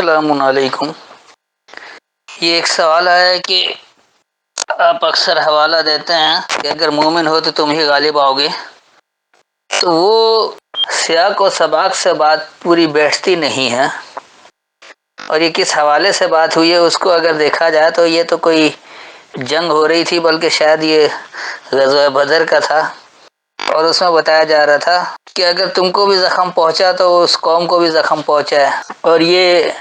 السلام علیکم۔ یہ ایک سوال ہے کہ آپ اکثر حوالہ دیتے ہیں کہ اگر مومن ہو تو تم ہی غالب آؤ گے، تو وہ سیاق و سباق سے بات پوری بیٹھتی نہیں ہے، اور یہ کس حوالے سے بات ہوئی ہے اس کو اگر دیکھا جائے تو یہ تو کوئی جنگ ہو رہی تھی، بلکہ شاید یہ غزوہ بدر کا تھا، اور اس میں بتایا جا رہا تھا کہ اگر تم کو بھی زخم پہنچا تو اس قوم کو بھی زخم پہنچا ہے، اور یہ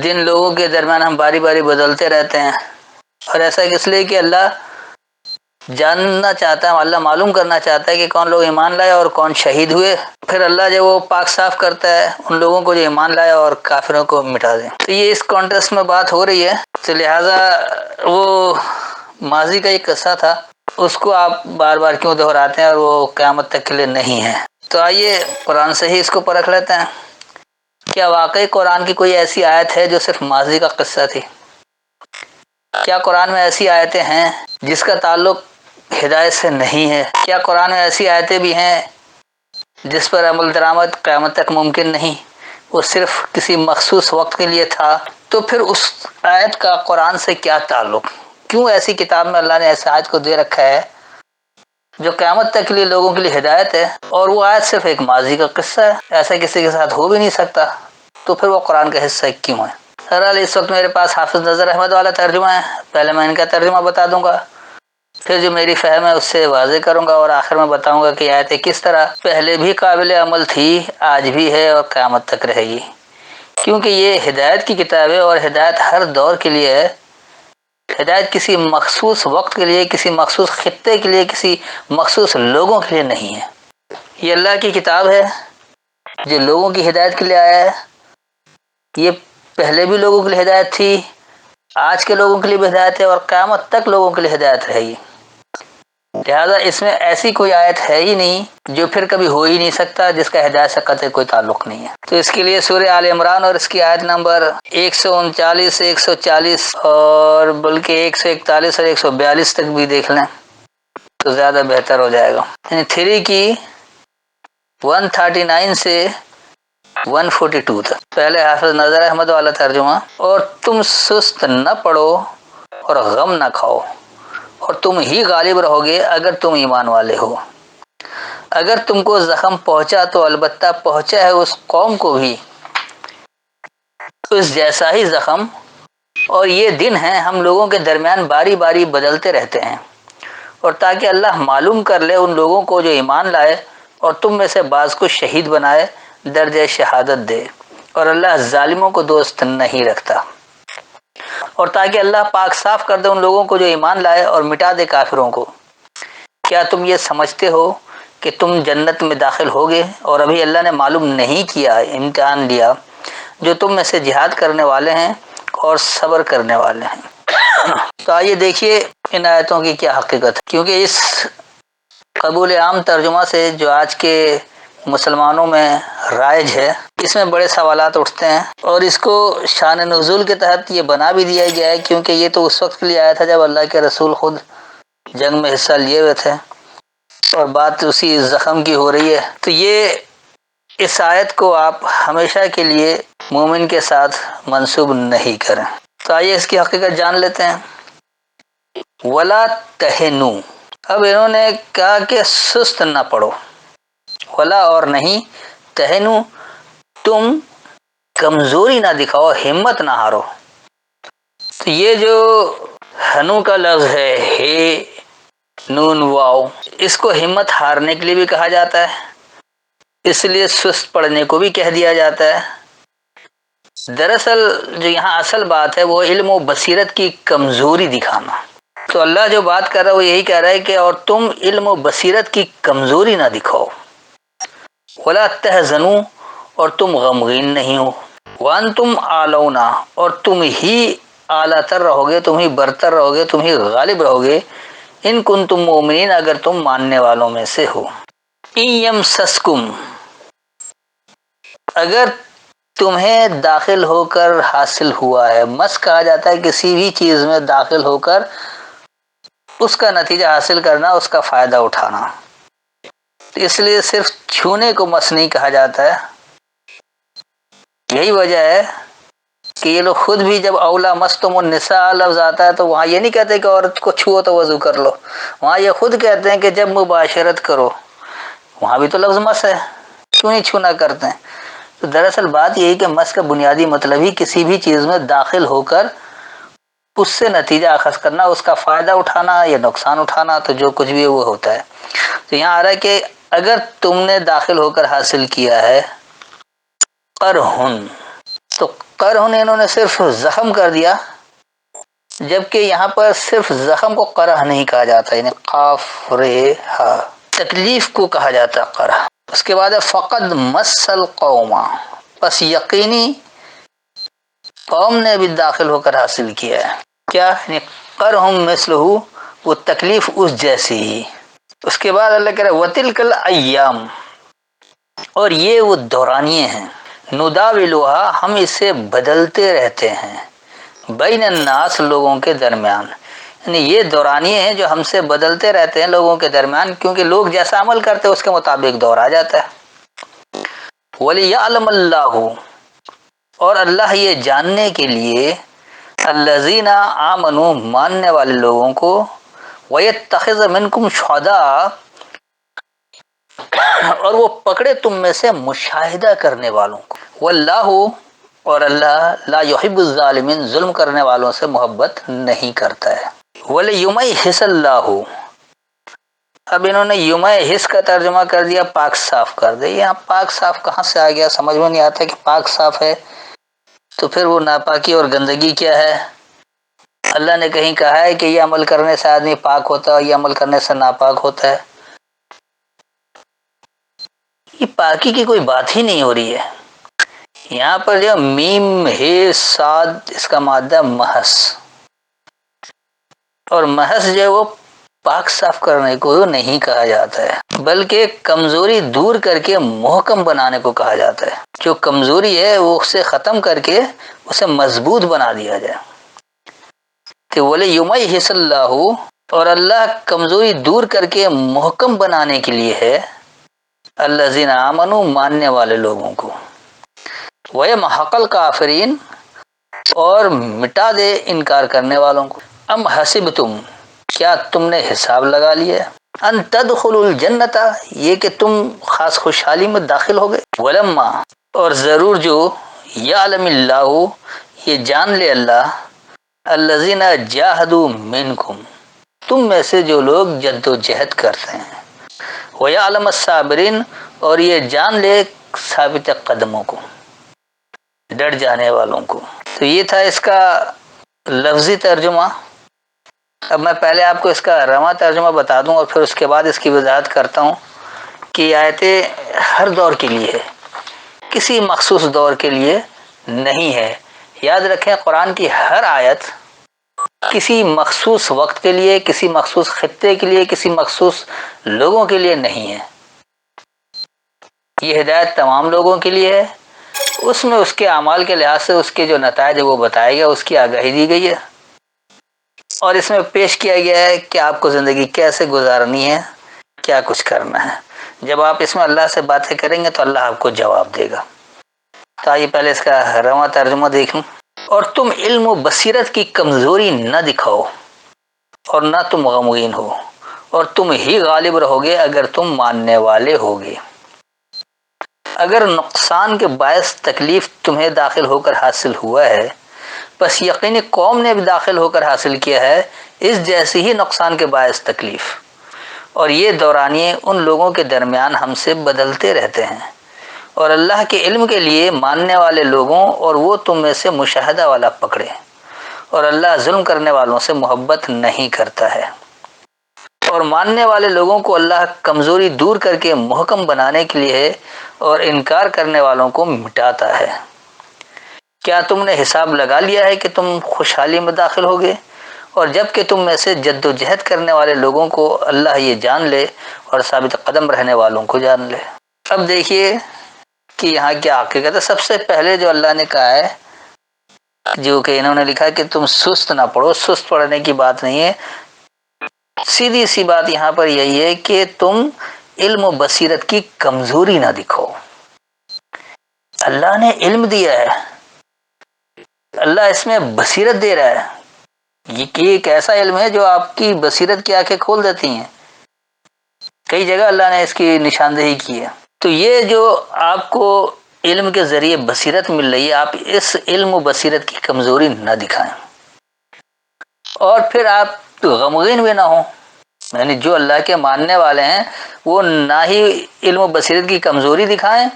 دن لوگوں کے درمیان ہم باری باری بدلتے رہتے ہیں، اور ایسا اس لیے کہ اللہ جاننا چاہتا ہے، اللہ معلوم کرنا چاہتا ہے کہ کون لوگ ایمان لائے اور کون شہید ہوئے، پھر اللہ جو وہ پاک صاف کرتا ہے ان لوگوں کو جو ایمان لائے اور کافروں کو مٹا دے۔ تو یہ اس کانٹیکسٹ میں بات ہو رہی ہے، تو لہٰذا وہ ماضی کا ایک قصہ تھا، اس کو آپ بار بار کیوں دہراتے ہیں، اور وہ قیامت تک کے لیے نہیں ہے۔ تو آئیے قرآن سے ہی اس کو پرکھ لیتے ہیں۔ کیا واقعی قرآن کی کوئی ایسی آیت ہے جو صرف ماضی کا قصہ تھی؟ کیا قرآن میں ایسی آیتیں ہیں جس کا تعلق ہدایت سے نہیں ہے؟ کیا قرآن میں ایسی آیتیں بھی ہیں جس پر عمل درآمد قیامت تک ممکن نہیں، وہ صرف کسی مخصوص وقت کے لیے تھا؟ تو پھر اس آیت کا قرآن سے کیا تعلق؟ کیوں ایسی کتاب میں اللہ نے ایسے آیت کو دے رکھا ہے جو قیامت تک کے لیے لوگوں کے لیے ہدایت ہے، اور وہ آیت صرف ایک ماضی کا قصہ ہے؟ ایسا کسی کے ساتھ ہو بھی نہیں سکتا، تو پھر وہ قرآن کا حصہ کیوں ہے؟ بہرحال اس وقت میرے پاس حافظ نذیر احمد والا ترجمہ ہے، پہلے میں ان کا ترجمہ بتا دوں گا، پھر جو میری فہم ہے اس سے واضح کروں گا، اور آخر میں بتاؤں گا کہ آیتیں کس طرح پہلے بھی قابل عمل تھی، آج بھی ہے اور قیامت تک رہے گی، کیونکہ یہ ہدایت کی کتاب ہے، اور ہدایت ہر دور کے لیے ہے۔ ہدایت کسی مخصوص وقت کے لیے، کسی مخصوص خطے کے لیے، کسی مخصوص لوگوں کے لیے نہیں ہے۔ یہ اللہ کی کتاب ہے جو لوگوں کی ہدایت کے لیے آیا ہے۔ یہ پہلے بھی لوگوں کے لیے ہدایت تھی، آج کے لوگوں کے لیے بھی ہدایت ہے، اور قیامت تک لوگوں کے لیے ہدایت رہے گی۔ لہذا اس میں ایسی کوئی آیت ہے ہی نہیں جو پھر کبھی ہو ہی نہیں سکتا جس کا ہدایت سے قطعی کوئی تعلق نہیں ہے۔ تو اس کے لیے سورہ آل عمران اور اس کی آیت نمبر 139 سے 140 اور بلکہ 141 اور 142 تک بھی دیکھ لیں تو زیادہ بہتر ہو جائے گا۔ یعنی 3 کی 139 سے 142 تک۔ پہلے حافظ نذیر احمد والا ترجمہ: اور تم سست نہ پڑو اور غم نہ کھاؤ، اور تم ہی غالب رہو گے اگر تم ایمان والے ہو۔ اگر تم کو زخم پہنچا تو البتہ پہنچا ہے اس قوم کو بھی اس جیسا ہی زخم، اور یہ دن ہیں ہم لوگوں کے درمیان باری باری بدلتے رہتے ہیں، اور تاکہ اللہ معلوم کر لے ان لوگوں کو جو ایمان لائے اور تم میں سے بعض کو شہید بنائے، درجہ شہادت دے، اور اللہ ظالموں کو دوست نہیں رکھتا، اور تاکہ اللہ پاک صاف کر دے ان لوگوں کو جو ایمان لائے اور مٹا دے کافروں کو۔ کیا تم یہ سمجھتے ہو کہ تم جنت میں داخل ہوگے، اور ابھی اللہ نے معلوم نہیں کیا، امتحان لیا جو تم میں سے جہاد کرنے والے ہیں اور صبر کرنے والے ہیں۔ تو آئیے دیکھیے ان آیتوں کی کیا حقیقت ہے، کیونکہ اس قبول عام ترجمہ سے جو آج کے مسلمانوں میں رائج ہے، اس میں بڑے سوالات اٹھتے ہیں، اور اس کو شان نزول کے تحت یہ بنا بھی دیا گیا ہے، کیونکہ یہ تو اس وقت کے لیے آیا تھا جب اللہ کے رسول خود جنگ میں حصہ لیے ہوئے تھے، اور بات اسی زخم کی ہو رہی ہے۔ تو یہ اس آیت کو آپ ہمیشہ کے لیے مومن کے ساتھ منسوب نہیں کریں۔ تو آئیے اس کی حقیقت جان لیتے ہیں۔ ولا تہنو، اب انہوں نے کہا کہ سست نہ پڑو، ولا اور نہیں، تہنو تم کمزوری نہ دکھاؤ، ہمت نہ ہارو۔ تو یہ جو ہنو کا لفظ ہے، ہے نون واو، اس کو ہمت ہارنے کے لیے بھی کہا جاتا ہے، اس لیے سست پڑنے کو بھی کہہ دیا جاتا ہے۔ دراصل جو یہاں اصل بات ہے وہ علم و بصیرت کی کمزوری دکھانا۔ تو اللہ جو بات کر رہا ہے وہ یہی کہہ رہا ہے کہ اور تم علم و بصیرت کی کمزوری نہ دکھاؤ، ولا تحزنوا، اور تم غمگین نہیں ہو، وانتم اعلون، اور تم ہی اعلیٰ تر رہو گے، تم ہی برتر رہو گے، تم ہی غالب رہو گے، ان کنتم مؤمنین، اگر تم ماننے والوں میں سے ہو۔ ان یمسسکم، اگر تمہیں داخل ہو کر حاصل ہوا ہے، مس کہا جاتا ہے کسی بھی چیز میں داخل ہو کر اس کا نتیجہ حاصل کرنا، اس کا فائدہ اٹھانا، اس لیے صرف چھونے کو مس نہیں کہا جاتا ہے۔ یہی وجہ ہے کہ یہ لوگ خود بھی جب اولا مستم النساء لفظ آتا ہے تو وہاں یہ نہیں کہتے کہ عورت کو چھو تو وضو کر لو، وہاں یہ خود کہتے ہیں کہ جب مباشرت کرو، وہاں بھی تو لفظ مس ہے، کیوں نہیں چھونا کرتے ہیں؟ تو دراصل بات یہی کہ مس کا بنیادی مطلب ہی کسی بھی چیز میں داخل ہو کر اس سے نتیجہ اخذ کرنا، اس کا فائدہ اٹھانا یا نقصان اٹھانا، تو جو کچھ بھی وہ ہوتا ہے۔ تو یہاں آ رہا ہے کہ اگر تم نے داخل ہو کر حاصل کیا ہے قرہن، تو قرہن انہوں نے صرف زخم کر دیا، جبکہ یہاں پر صرف زخم کو قرح نہیں کہا جاتا، یعنی قاف رے ہا، تکلیف کو کہا جاتا ہے قرح۔ اس کے بعد ہے فقد مس القوم، پس یقینی قوم نے بھی داخل ہو کر حاصل کیا ہے کیا؟ یعنی قرہم مثلہ، وہ تکلیف اس جیسی ہی۔ اس کے بعد اللہ کہہ رہا ہے وَتِلْكَ الْأَيَّامُ، اور یہ وہ دورانیے ہیں، نداولها، ہم اسے بدلتے رہتے ہیں، بین الناس، لوگوں کے درمیان، یعنی یہ دورانیے ہیں جو ہم سے بدلتے رہتے ہیں لوگوں کے درمیان، کیونکہ لوگ جیسا عمل کرتے ہیں اس کے مطابق دور آ جاتا ہے۔ وَلِيَعْلَمَ اللَّهُ، اور اللہ یہ جاننے کے لیے، الذین آمنوا، ماننے والے لوگوں کو، وَيَتَّخِذَ مِنکم شُہَدَاءَ، اور وہ پکڑے تم میں سے مشاہدہ کرنے والوں کو، واللہ، اور اللہ لا يحب الظالمین، ظلم کرنے والوں سے محبت نہیں کرتا ہے۔ وَلِيُمَيِّحِصَ اللَّهُ، اب انہوں نے یمحص کا ترجمہ کر دیا پاک صاف کر دے۔ یہاں پاک صاف کہاں سے آ گیا؟ سمجھ میں نہیں آتا کہ پاک صاف ہے تو پھر وہ ناپاکی اور گندگی کیا ہے؟ اللہ نے کہیں کہا ہے کہ یہ عمل کرنے سے آدمی پاک ہوتا ہے، یہ عمل کرنے سے ناپاک ہوتا ہے؟ یہ پاکی کی کوئی بات ہی نہیں ہو رہی ہے۔ یہاں پر جو میم ہے صاد، اس کا مادہ محض، اور محض جو ہے وہ پاک صاف کرنے کو نہیں کہا جاتا ہے، بلکہ کمزوری دور کر کے محکم بنانے کو کہا جاتا ہے۔ جو کمزوری ہے وہ اسے ختم کر کے اسے مضبوط بنا دیا جائے۔ کہ وَلِيُمَيِّحِصَ اللَّهُ، اور اللہ کمزوری دور کر کے محکم بنانے کے لیے ہے، الذین آمنوا، ماننے والے لوگوں کو، وَيَمْحَقَ الْکَافِرِینَ، اور مٹا دے انکار کرنے والوں کو۔ ام حسبتم، کیا تم نے حساب لگا لیا، ان تدخلوا الجنت، یہ کہ تم خاص خوشحالی میں داخل ہو گئے، ولما، اور ضرور جو، یعلم اللہ، یہ جان لے اللہ، الذین جاہدوا منکم، تم میں سے جو لوگ جد و جہد کرتے ہیں، ویعلم الصابرین، اور یہ جان لے ثابت قدموں کو، ڈٹ جانے والوں کو۔ تو یہ تھا اس کا لفظی ترجمہ۔ اب میں پہلے آپ کو اس کا رواں ترجمہ بتا دوں اور پھر اس کے بعد اس کی وضاحت کرتا ہوں کہ یہ آیتیں ہر دور کے لیے ہے، کسی مخصوص دور کے لیے نہیں ہے۔ یاد رکھیں قرآن کی ہر آیت کسی مخصوص وقت کے لیے، کسی مخصوص خطے کے لیے، کسی مخصوص لوگوں کے لیے نہیں ہے۔ یہ ہدایت تمام لوگوں کے لیے ہے، اس میں اس کے اعمال کے لحاظ سے اس کے جو نتائج وہ بتائے گیا، اس کی آگاہی دی گئی ہے، اور اس میں پیش کیا گیا ہے کہ آپ کو زندگی کیسے گزارنی ہے، کیا کچھ کرنا ہے۔ جب آپ اس میں اللہ سے باتیں کریں گے تو اللہ آپ کو جواب دے گا۔ تو آئیے پہلے اس کا رواں ترجمہ دیکھیں۔ اور تم علم و بصیرت کی کمزوری نہ دکھاؤ، اور نہ تم غمگین ہو، اور تم ہی غالب رہو گے اگر تم ماننے والے ہوگے۔ اگر نقصان کے باعث تکلیف تمہیں داخل ہو کر حاصل ہوا ہے، بس یقینی قوم نے بھی داخل ہو کر حاصل کیا ہے اس جیسی ہی نقصان کے باعث تکلیف، اور یہ دورانیے ان لوگوں کے درمیان ہم سے بدلتے رہتے ہیں، اور اللہ کے علم کے لیے ماننے والے لوگوں اور وہ تم میں سے مشاہدہ والا پکڑے، اور اللہ ظلم کرنے والوں سے محبت نہیں کرتا ہے۔ اور ماننے والے لوگوں کو اللہ کمزوری دور کر کے محکم بنانے کے لیے ہے، اور انکار کرنے والوں کو مٹاتا ہے۔ کیا تم نے حساب لگا لیا ہے کہ تم خوشحالی میں داخل ہوگے، اور جب کہ تم میں سے جد و جہد کرنے والے لوگوں کو اللہ یہ جان لے، اور ثابت قدم رہنے والوں کو جان لے۔ اب دیکھیے کہ یہاں کیا حقیقت ہے۔ سب سے پہلے جو اللہ نے کہا ہے، جو کہ انہوں نے لکھا کہ تم سست نہ پڑھو، سست پڑھنے کی بات نہیں ہے، سیدھی سی بات یہاں پر یہی ہے کہ تم علم و بصیرت کی کمزوری نہ دکھاؤ۔ اللہ نے علم دیا ہے، اللہ اس میں بصیرت دے رہا ہے، یہ ایک ایسا علم ہے جو آپ کی بصیرت کی آنکھیں کھول دیتی ہیں، کئی جگہ اللہ نے اس کی نشاندہی کی ہے۔ تو یہ جو آپ کو علم کے ذریعے بصیرت مل رہی ہے، آپ اس علم و بصیرت کی کمزوری نہ دکھائیں، اور پھر آپ غمگین بھی نہ ہوں، یعنی جو اللہ کے ماننے والے ہیں وہ نہ ہی علم و بصیرت کی کمزوری دکھائیں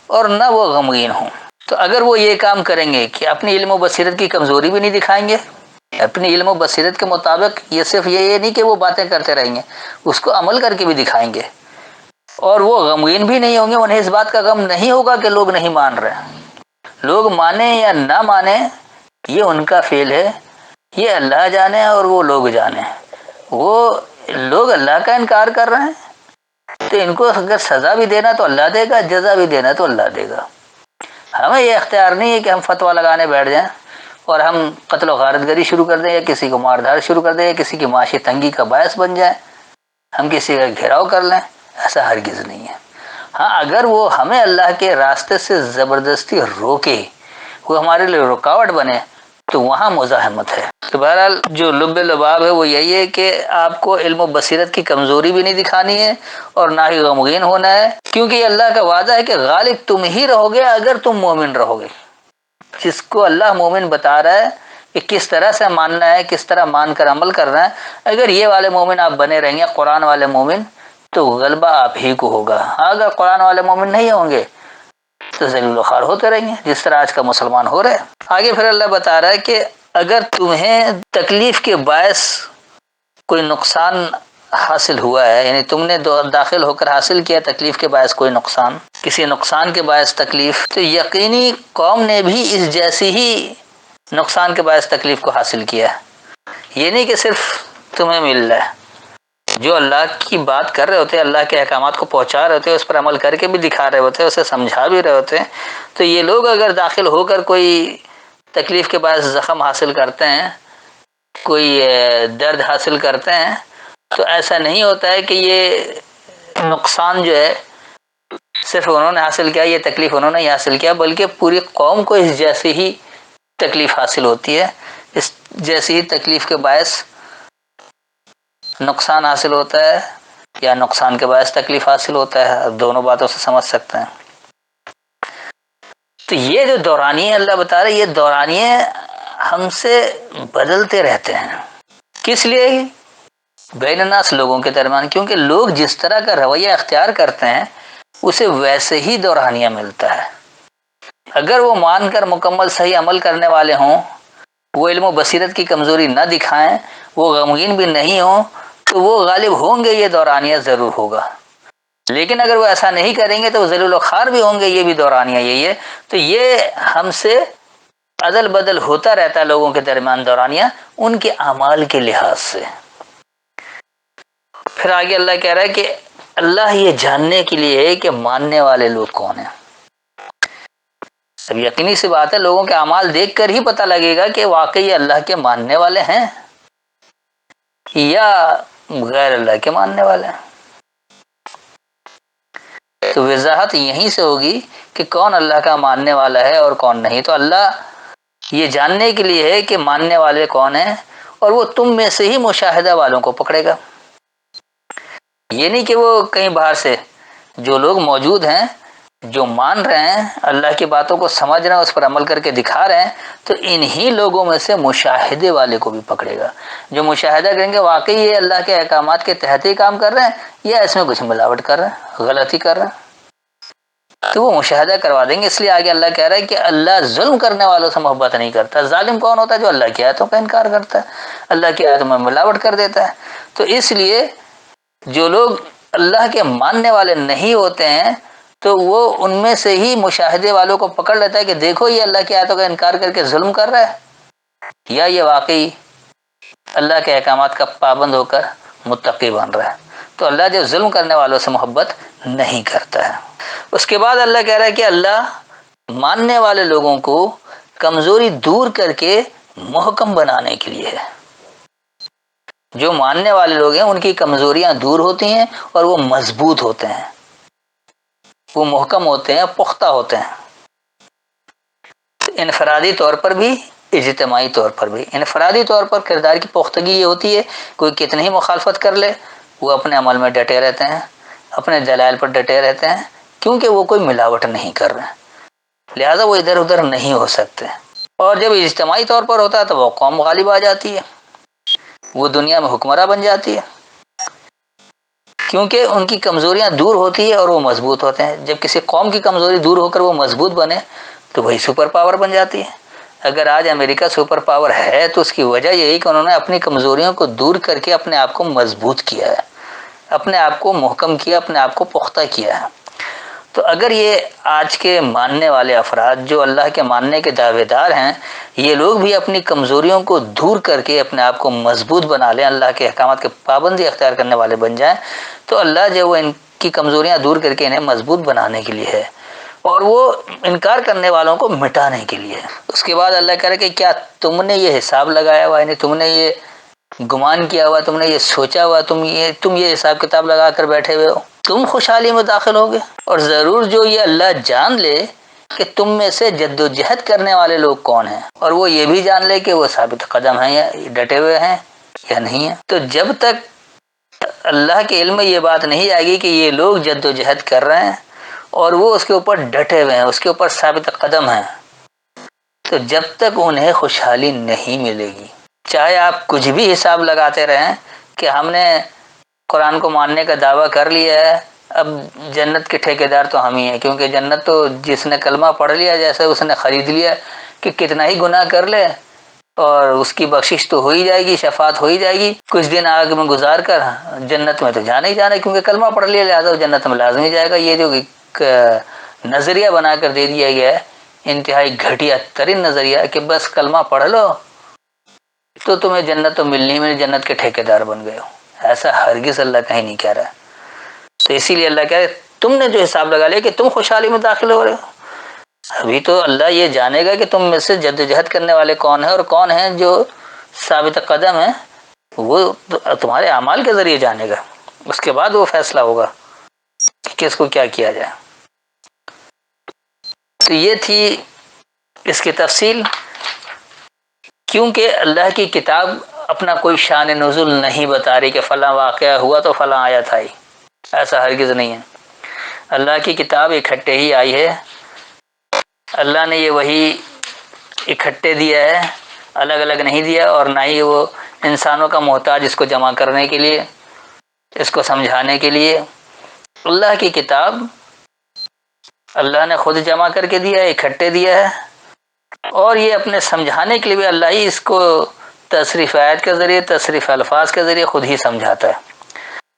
اور نہ وہ غمگین ہوں۔ تو اگر وہ یہ کام کریں گے کہ اپنی علم و بصیرت کی کمزوری بھی نہیں دکھائیں گے، اپنی علم و بصیرت کے مطابق، یہ صرف یہ نہیں کہ وہ باتیں کرتے رہیں گے، اس کو عمل کر کے بھی دکھائیں گے، اور وہ غمگین بھی نہیں ہوں گے، انہیں اس بات کا غم نہیں ہوگا کہ لوگ نہیں مان رہے، لوگ مانیں یا نہ مانیں یہ ان کا فعل ہے، یہ اللہ جانے اور وہ لوگ جانے۔ وہ لوگ اللہ کا انکار کر رہے ہیں تو ان کو اگر سزا بھی دینا تو اللہ دے گا، جزا بھی دینا تو اللہ دے گا۔ ہمیں یہ اختیار نہیں ہے کہ ہم فتویٰ لگانے بیٹھ جائیں اور ہم قتل و غارت گری شروع کر دیں، یا کسی کو مار دھاڑ شروع کر دیں، یا کسی کی معاشی تنگی کا باعث بن جائیں، ہم کسی کا گھیراؤ کر لیں، ایسا ہرگز نہیں ہے۔ ہاں اگر وہ ہمیں اللہ کے راستے سے زبردستی روکے، وہ ہمارے لیے رکاوٹ بنے، تو وہاں مزاحمت ہے۔ تو بہرحال جو لب لباب ہے وہ یہی ہے کہ آپ کو علم و بصیرت کی کمزوری بھی نہیں دکھانی ہے اور نہ ہی غمگین ہونا ہے، کیونکہ یہ اللہ کا وعدہ ہے کہ غالب تم ہی رہو گے اگر تم مومن رہو گے۔ جس کو اللہ مومن بتا رہا ہے کہ کس طرح سے ماننا ہے، کس طرح مان کر عمل کرنا ہے، اگر یہ والے مومن آپ بنے رہیں گے، قرآن والے مومن، تو غلبہ آپ ہی کو ہوگا۔ اگر قرآن والے مومن نہیں ہوں گے تو ذلیل و خوار ہوتے رہیں گے، جس طرح آج کا مسلمان ہو رہے ہیں۔ آگے پھر اللہ بتا رہا ہے کہ اگر تمہیں تکلیف کے باعث کوئی نقصان حاصل ہوا ہے، یعنی تم نے داخل ہو کر حاصل کیا تکلیف کے باعث کوئی نقصان، کسی نقصان کے باعث تکلیف، تو یقینی قوم نے بھی اس جیسی ہی نقصان کے باعث تکلیف کو حاصل کیا ہے۔ یہ نہیں کہ صرف تمہیں مل رہا ہے، جو اللہ کی بات کر رہے ہوتے ہیں، اللہ کے احکامات کو پہنچا رہے ہوتے ہیں، اس پر عمل کر کے بھی دکھا رہے ہوتے ہیں، اسے سمجھا بھی رہے ہوتے ہیں، تو یہ لوگ اگر داخل ہو کر کوئی تکلیف کے باعث زخم حاصل کرتے ہیں، کوئی درد حاصل کرتے ہیں، تو ایسا نہیں ہوتا ہے کہ یہ نقصان جو ہے صرف انہوں نے حاصل کیا، یہ تکلیف انہوں نے ہی حاصل کیا، بلکہ پوری قوم کو اس جیسی ہی تکلیف حاصل ہوتی ہے، اس جیسی ہی تکلیف کے باعث نقصان حاصل ہوتا ہے، یا نقصان کے باعث تکلیف حاصل ہوتا ہے، دونوں باتوں سے سمجھ سکتے ہیں۔ تو یہ جو دورانیے اللہ بتا رہے، یہ دورانیے ہم سے بدلتے رہتے ہیں، کس لیے؟ بین الناس، لوگوں کے درمیان، کیونکہ لوگ جس طرح کا رویہ اختیار کرتے ہیں اسے ویسے ہی دورانیہ ملتا ہے۔ اگر وہ مان کر مکمل صحیح عمل کرنے والے ہوں، وہ علم و بصیرت کی کمزوری نہ دکھائیں، وہ غمگین بھی نہیں ہوں، تو وہ غالب ہوں گے، یہ دورانیہ ضرور ہوگا۔ لیکن اگر وہ ایسا نہیں کریں گے تو وہ ذلیل و خوار بھی ہوں گے، یہ بھی دورانیہ یہی ہے۔ تو یہ ہم سے عدل بدل ہوتا رہتا ہے لوگوں کے درمیان دورانیہ، ان کے اعمال کے لحاظ سے۔ پھر آگے اللہ کہہ رہا ہے کہ اللہ یہ جاننے کے لیے ہے کہ ماننے والے لوگ کون ہیں۔ اب یقینی سی بات ہے، لوگوں کے اعمال دیکھ کر ہی پتہ لگے گا کہ واقعی اللہ کے ماننے والے ہیں یا غیر اللہ کے ماننے والے ہیں۔ تو وضاحت یہیں سے ہوگی کہ کون اللہ کا ماننے والا ہے اور کون نہیں۔ تو اللہ یہ جاننے کے لیے ہے کہ ماننے والے کون ہیں، اور وہ تم میں سے ہی مشاہدہ والوں کو پکڑے گا۔ یہ نہیں کہ وہ کہیں باہر سے، جو لوگ موجود ہیں، جو مان رہے ہیں، اللہ کی باتوں کو سمجھ رہے ہیں، اس پر عمل کر کے دکھا رہے ہیں، تو انہی لوگوں میں سے مشاہدے والے کو بھی پکڑے گا، جو مشاہدہ کریں گے واقعی یہ اللہ کے احکامات کے تحت ہی کام کر رہے ہیں یا اس میں کچھ ملاوٹ کر رہے ہیں، غلطی کر رہے ہیں، تو وہ مشاہدہ کروا دیں گے۔ اس لیے آگے اللہ کہہ رہا ہے کہ اللہ ظلم کرنے والوں سے محبت نہیں کرتا۔ ظالم کون ہوتا ہے؟ جو اللہ کی آیتوں کا انکار کرتا ہے، اللہ کی آیتوں میں ملاوٹ کر دیتا ہے۔ تو اس لیے جو لوگ اللہ کے ماننے والے نہیں ہوتے ہیں تو وہ ان میں سے ہی مشاہدے والوں کو پکڑ لیتا ہے کہ دیکھو یہ اللہ کی آیتوں کا انکار کر کے ظلم کر رہا ہے، یا یہ واقعی اللہ کے احکامات کا پابند ہو کر متقی بن رہا ہے۔ تو اللہ جو ظلم کرنے والوں سے محبت نہیں کرتا ہے۔ اس کے بعد اللہ کہہ رہا ہے کہ اللہ ماننے والے لوگوں کو کمزوری دور کر کے محکم بنانے کے لیے ہے۔ جو ماننے والے لوگ ہیں ان کی کمزوریاں دور ہوتی ہیں اور وہ مضبوط ہوتے ہیں، وہ محکم ہوتے ہیں، پختہ ہوتے ہیں۔ انفرادی طور پر بھی اجتماعی طور پر بھی، انفرادی طور پر کردار کی پختگی یہ ہوتی ہے کوئی کتنی ہی مخالفت کر لے وہ اپنے عمل میں ڈٹے رہتے ہیں، اپنے دلائل پر ڈٹے رہتے ہیں، کیونکہ وہ کوئی ملاوٹ نہیں کر رہے، لہذا وہ ادھر ادھر نہیں ہو سکتے۔ اور جب اجتماعی طور پر ہوتا ہے تو وہ قوم غالب آ جاتی ہے، وہ دنیا میں حکمراں بن جاتی ہے، کیونکہ ان کی کمزوریاں دور ہوتی ہے اور وہ مضبوط ہوتے ہیں۔ جب کسی قوم کی کمزوری دور ہو کر وہ مضبوط بنے تو وہی سپر پاور بن جاتی ہے۔ اگر آج امریکہ سپر پاور ہے تو اس کی وجہ یہی کہ انہوں نے اپنی کمزوریوں کو دور کر کے اپنے آپ کو مضبوط کیا ہے، اپنے آپ کو محکم کیا، اپنے آپ کو پختہ کیا ہے۔ تو اگر یہ آج کے ماننے والے افراد جو اللہ کے ماننے کے دعوے دار ہیں، یہ لوگ بھی اپنی کمزوریوں کو دور کر کے اپنے آپ کو مضبوط بنا لیں، اللہ کے احکامات کے پابندی اختیار کرنے والے بن جائیں، تو اللہ جو وہ ان کی کمزوریاں دور کر کے انہیں مضبوط بنانے کے لیے ہے اور وہ انکار کرنے والوں کو مٹانے کے لیے ہے۔ اس کے بعد اللہ کہہ رہا کہ کیا تم نے یہ حساب لگایا ہوا، یعنی تم نے یہ گمان کیا ہوا، تم نے یہ سوچا ہوا، تم یہ حساب کتاب لگا کر بیٹھے ہوئے ہو، تم خوشحالی میں داخل ہوگے؟ اور ضرور جو یہ اللہ جان لے کہ تم میں سے جد و جہد کرنے والے لوگ کون ہیں، اور وہ یہ بھی جان لے کہ وہ ثابت قدم ہیں یا ڈٹے ہوئے ہیں یا نہیں ہیں، تو جب تک اللہ کے علم میں یہ بات نہیں آئے گی کہ یہ لوگ جد و جہد کر رہے ہیں اور وہ اس کے اوپر ڈٹے ہوئے ہیں، اس کے اوپر ثابت قدم ہیں، تو جب تک انہیں خوشحالی نہیں ملے گی، چاہے آپ کچھ بھی حساب لگاتے رہیں کہ ہم نے قرآن کو ماننے کا دعویٰ کر لیا ہے، اب جنت کے ٹھیکیدار تو ہم ہی ہیں، کیونکہ جنت تو جس نے کلمہ پڑھ لیا جیسے اس نے خرید لیا کہ کتنا ہی گناہ کر لے اور اس کی بخشش تو ہو ہی جائے گی، شفاعت ہو ہی جائے گی، کچھ دن آگ میں گزار کر جنت میں تو جانا ہی جانا، کیونکہ کلمہ پڑھ لیا لہٰذا جنت میں لازمی جائے گا۔ یہ جو ایک نظریہ بنا کر دے دیا گیا ہے، انتہائی گھٹیا ترین نظریہ، کہ بس کلمہ پڑھ لو تو تمہیں جنت تو ملنی میں، جنت کے ٹھیکیدار بن گئے ہو۔ ایسا ہرگز اللہ کہیں نہیں کہہ رہا ہے۔ تو اسی لیے اللہ کہہ رہے تم نے جو حساب لگا لیا کہ تم خوشحالی میں داخل ہو رہے ہو، ابھی تو اللہ یہ جانے گا کہ تم میں سے جدوجہد کرنے والے کون ہیں اور کون ہیں جو ثابت قدم ہیں، وہ تمہارے اعمال کے ذریعے جانے گا، اس کے بعد وہ فیصلہ ہوگا کہ کس کو کیا کیا جائے۔ تو یہ تھی اس کی تفصیل، کیونکہ اللہ کی کتاب اپنا کوئی شان نزول نہیں بتا رہی کہ فلاں واقعہ ہوا تو فلاں آیت آئی، ایسا ہرگز نہیں ہے۔ اللہ کی کتاب اکٹھے ہی آئی ہے، اللہ نے یہ وہی اکٹھے دیا ہے، الگ الگ نہیں دیا، اور نہ ہی وہ انسانوں کا محتاج اس کو جمع کرنے کے لیے، اس کو سمجھانے کے لیے۔ اللہ کی کتاب اللہ نے خود جمع کر کے دیا ہے، اکٹھے دیا ہے، اور یہ اپنے سمجھانے کے لیے بھی اللہ ہی اس کو تصریف آیت کے ذریعے، تصریف الفاظ کے ذریعے خود ہی سمجھاتا ہے۔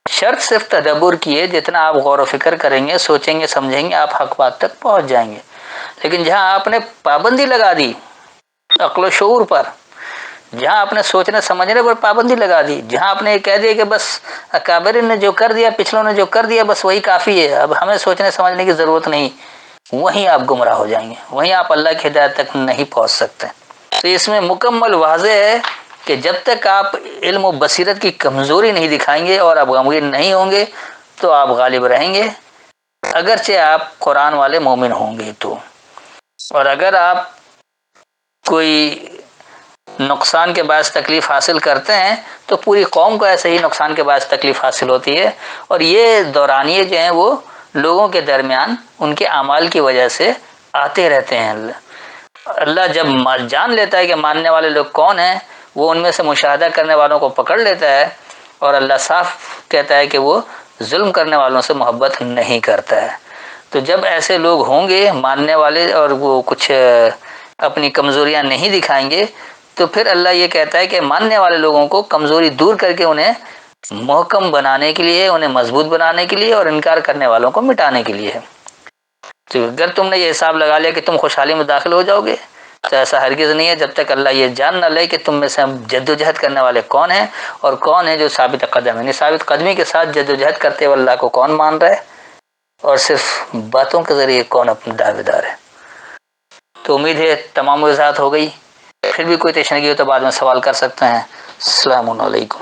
شرط صرف تدبر کی ہے، جتنا آپ غور و فکر کریں گے، سوچیں گے، سمجھیں گے، آپ حق بات تک پہنچ جائیں گے۔ لیکن جہاں آپ نے پابندی لگا دی عقل و شعور پر، جہاں آپ نے سوچنے سمجھنے پر پابندی لگا دی، جہاں آپ نے یہ کہہ دیا کہ بس اکابرین نے جو کر دیا، پچھلوں نے جو کر دیا، بس وہی کافی ہے، اب ہمیں سوچنے سمجھنے کی ضرورت نہیں، وہیں آپ گمراہ ہو جائیں گے، وہیں آپ اللہ کی ہدایت تک نہیں پہنچ سکتے۔ تو اس میں مکمل واضح ہے کہ جب تک آپ علم و بصیرت کی کمزوری نہیں دکھائیں گے اور آپ غمگین نہیں ہوں گے تو آپ غالب رہیں گے، اگرچہ آپ قرآن والے مومن ہوں گے تو۔ اور اگر آپ کوئی نقصان کے باعث تکلیف حاصل کرتے ہیں تو پوری قوم کو ایسے ہی نقصان کے باعث تکلیف حاصل ہوتی ہے، اور یہ دورانیے جو ہیں وہ لوگوں کے درمیان ان کے اعمال کی وجہ سے آتے رہتے ہیں۔ اللہ جب جان لیتا ہے کہ ماننے والے لوگ کون ہیں، وہ ان میں سے مشاہدہ کرنے والوں کو پکڑ لیتا ہے، اور اللہ صاف کہتا ہے کہ وہ ظلم کرنے والوں سے محبت نہیں کرتا ہے۔ تو جب ایسے لوگ ہوں گے ماننے والے اور وہ کچھ اپنی کمزوریاں نہیں دکھائیں گے، تو پھر اللہ یہ کہتا ہے کہ ماننے والے لوگوں کو کمزوری دور کر کے انہیں محکم بنانے کے لیے، انہیں مضبوط بنانے کے لیے، اور انکار کرنے والوں کو مٹانے کے لیے ہے۔ تو اگر تم نے یہ حساب لگا لیا کہ تم خوشحالی میں داخل ہو جاؤ گے، تو ایسا ہرگز نہیں ہے جب تک اللہ یہ جان نہ لے کہ تم میں سے جد و جہد کرنے والے کون ہیں اور کون ہیں جو ثابت قدم ہیں۔ یعنی ثابت قدمی کے ساتھ جد و جہد کرتے ہوئے اللہ کو کون مان رہا ہے، اور صرف باتوں کے ذریعے کون اپنا دعوے دار ہے۔ تو امید ہے تمام وضاحت ہو گئی، پھر بھی کوئی تشنگی ہو تو بعد میں سوال کر سکتے ہیں۔ السلام علیکم۔